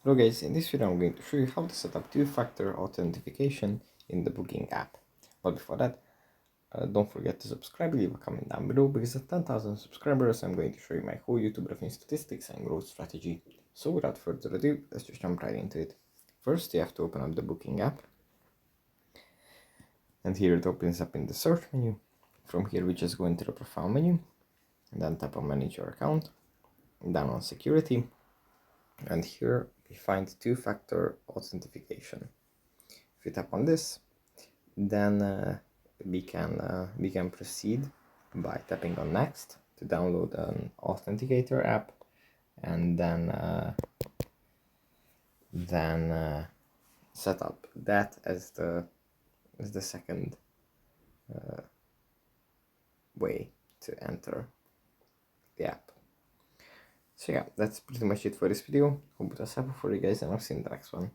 Hello guys, in this video I'm going to show you how to set up two-factor authentication in the booking app. But before that, don't forget to subscribe, leave a comment down below, because at 10,000 subscribers I'm going to show you my whole YouTube revenue statistics and growth strategy. So without further ado, let's just jump right into it. First you have to open up the booking app, and here it opens up in the search menu. From here we just go into the profile menu, and then tap on manage your account, and then on security, and here we find two-factor authentication. If you tap on this, then we can proceed by tapping on next to download an authenticator app, and then set up that as the second way to enter the app. So yeah, that's pretty much it for this video. Hope it was helpful for you guys, and I'll see you in the next one.